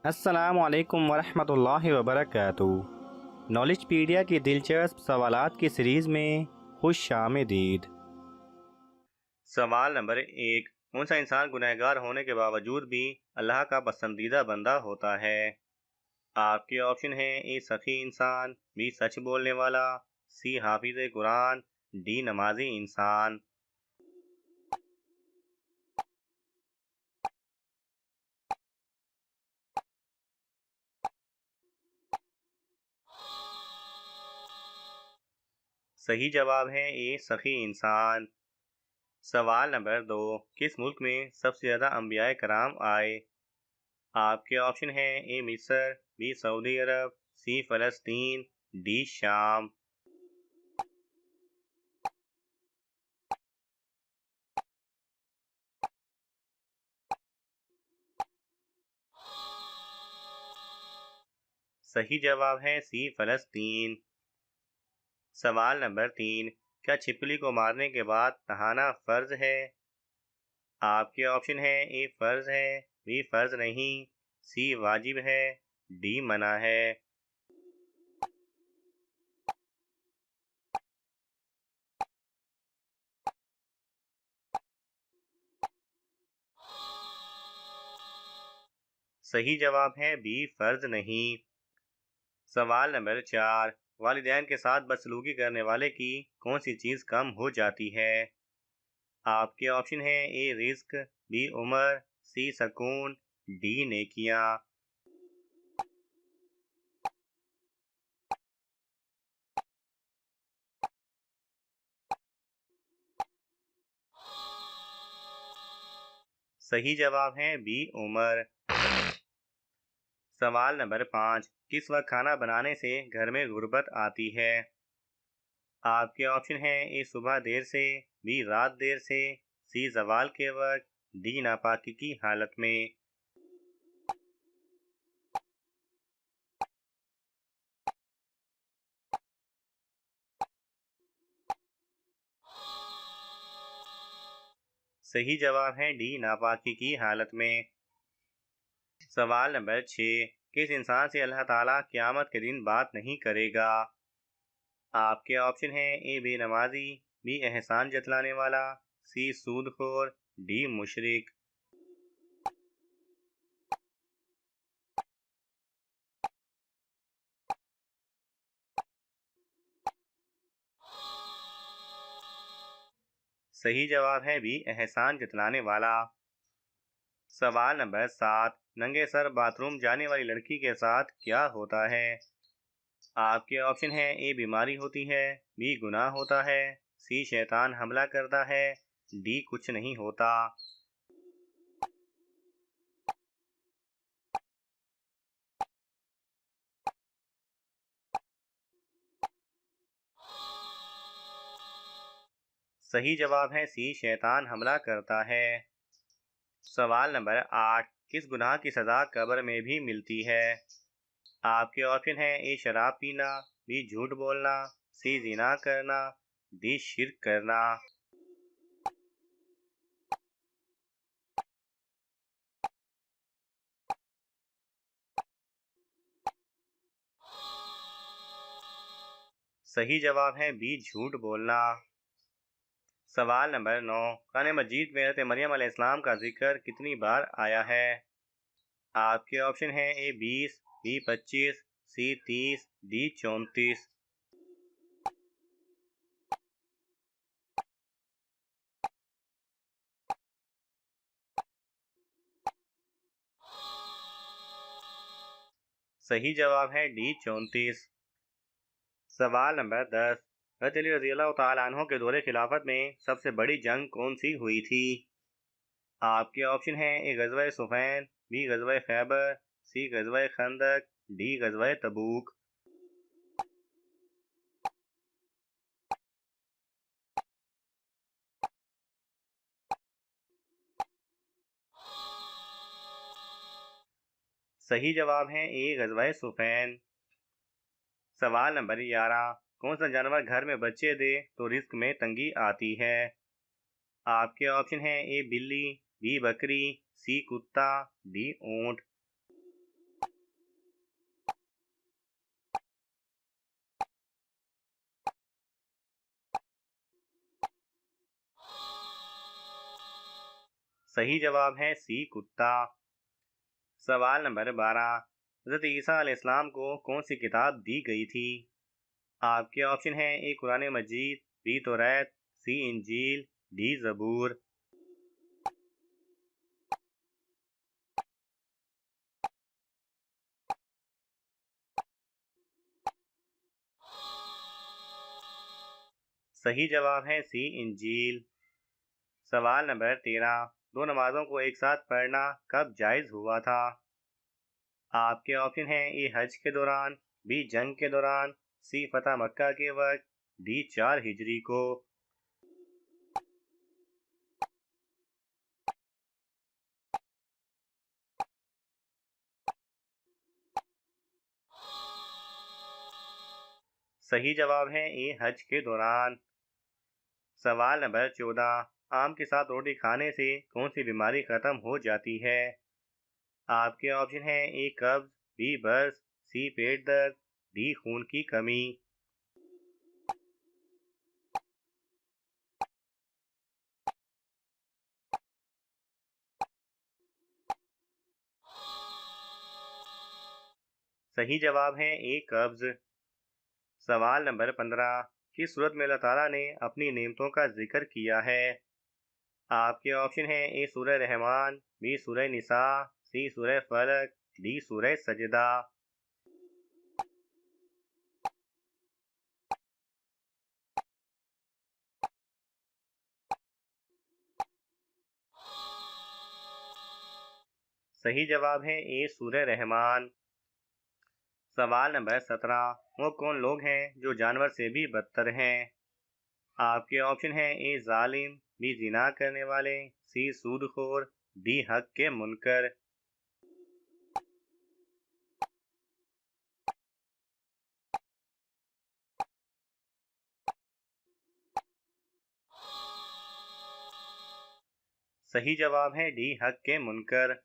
अस्सलाम वालेकुम वरहमतुल्लाहि वबरकातुहू। नॉलेजपीडिया की दिलचस्प सवालात की सीरीज़ में खुश आमदीद। सवाल नंबर 1। कौन सा इंसान गुनहगार होने के बावजूद भी अल्लाह का पसंदीदा बंदा होता है? आपके ऑप्शन हैं: ए सखी इंसान, बी सच बोलने वाला, सी हाफिज कुरान, डी नमाजी इंसान। सही जवाब है ए सखी इंसान। सवाल नंबर 2। किस मुल्क में सबसे ज़्यादा अंबियाए कराम आए? आपके ऑप्शन हैं: ए मिस्र, बी सऊदी अरब, सी फ़लस्तीन, डी शाम। सही जवाब है सी फ़लस्तीन। सवाल नंबर 3। क्या छिपकली को मारने के बाद नहाना फ़र्ज है? आपके ऑप्शन हैं: ए फ़र्ज है, बी फ़र्ज नहीं, सी वाजिब है, डी मना है। सही जवाब है बी फ़र्ज नहीं। सवाल नंबर 4। वालिदैन के साथ बदसलूकी करने वाले की कौन सी चीज़ कम हो जाती है? आपके ऑप्शन हैं: ए रिस्क, बी उम्र, सी सकून, डी नेकियां। सही जवाब है बी उम्र। सवाल नंबर 5। किस वक्त खाना बनाने से घर में गुर्बत आती है? आपके ऑप्शन हैं: ए सुबह देर से, बी रात देर से, सी जवाल के वक्त, डी नापाकी की हालत में। सही जवाब है डी नापाकी की हालत में। सवाल नंबर 6। किस इंसान से अल्लाह ताला क़यामत के दिन बात नहीं करेगा? आपके ऑप्शन हैं: ए बेनमाजी, बी एहसान जतलाने वाला, सी सूदखोर, डी मुशरिक। सही जवाब है बी एहसान जतलाने वाला। सवाल नंबर 7। नंगे सर बाथरूम जाने वाली लड़की के साथ क्या होता है? आपके ऑप्शन हैं: ए बीमारी होती है, बी गुनाह होता है, सी शैतान हमला करता है, डी कुछ नहीं होता। सही जवाब है सी शैतान हमला करता है। सवाल नंबर 8। किस गुनाह की सज़ा कब्र में भी मिलती है? आपके ऑप्शन हैं: ए शराब पीना, बी झूठ बोलना, सी जिना करना, डी शिर्क करना। सही जवाब है बी झूठ बोलना। सवाल नंबर 9। कुरान मजीद में हज़रत मरियम अलैहिस्सलाम का जिक्र कितनी बार आया है? आपके ऑप्शन हैं: ए 20, बी 25, सी 30, डी 34। सही जवाब है डी 34। सवाल नंबर 10। हज़रत अली रज़ियल्लाहु तआला अन्हु के दौरे खिलाफत में सबसे बड़ी जंग कौन सी हुई थी? आपके ऑप्शन हैं: ए गज़वा सुफ़ैन, बी गज़वा खैबर, सी गज़वा खंदक, डी गज़वा तबूक। सही जवाब है ए गज़वा सुफ़ैन। सवाल नंबर 11। कौन सा जानवर घर में बच्चे दे तो रिस्क में तंगी आती है? आपके ऑप्शन हैं: ए बिल्ली, बी बकरी, सी कुत्ता, डी ऊंट। सही जवाब है सी कुत्ता। सवाल नंबर 12। हज़रत ईसा अलैहिस्सलाम को कौन सी किताब दी गई थी? आपके ऑप्शन हैं ए कुरान मजीद, बी तौरात, सी इंजील, डी ज़बूर। सही जवाब है सी इंजील। सवाल नंबर 13। दो नमाजों को एक साथ पढ़ना कब जायज़ हुआ था? आपके ऑप्शन हैं ए हज के दौरान, बी जंग के दौरान, सी फतह मक्का के वक्त, डी 4 हिजरी को। सही जवाब है ए हज के दौरान। सवाल नंबर 14। आम के साथ रोटी खाने से कौन सी बीमारी खत्म हो जाती है? आपके ऑप्शन हैं ए कब्ज, बी बर्स, सी पेट दर्द, डी खून की कमी। सही जवाब है ए कब्ज। सवाल नंबर 15। किस सूरत में अल्लाह ताला ने अपनी नेमतों का जिक्र किया है? आपके ऑप्शन हैं ए सूरह रहमान, बी सूरह निसा, सी सूरह फलक, डी सूरह सजदा। सही जवाब है ए सूरह रहमान। सवाल नंबर 17। वो कौन लोग हैं जो जानवर से भी बदतर हैं? आपके ऑप्शन हैं ए जालिम, बी जिना करने वाले, सी सूदखोर, डी हक के मुनकर। सही जवाब है डी हक के मुनकर।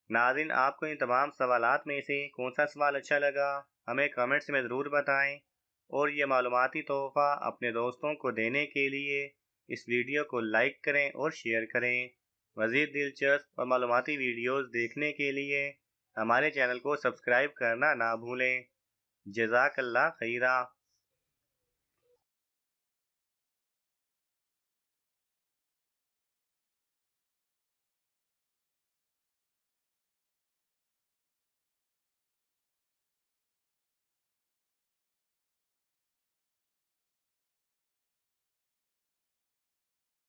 नाज़रीन, आपको इन तमाम सवालात में से कौन सा सवाल अच्छा लगा, हमें कमेंट्स में ज़रूर बताएं। और ये मालूमाती तोहफ़ा अपने दोस्तों को देने के लिए इस वीडियो को लाइक करें और शेयर करें। मज़ीद दिलचस्प और मालूमाती वीडियोज़ देखने के लिए हमारे चैनल को सब्सक्राइब करना ना भूलें। जज़ाकल्लाह खैरा।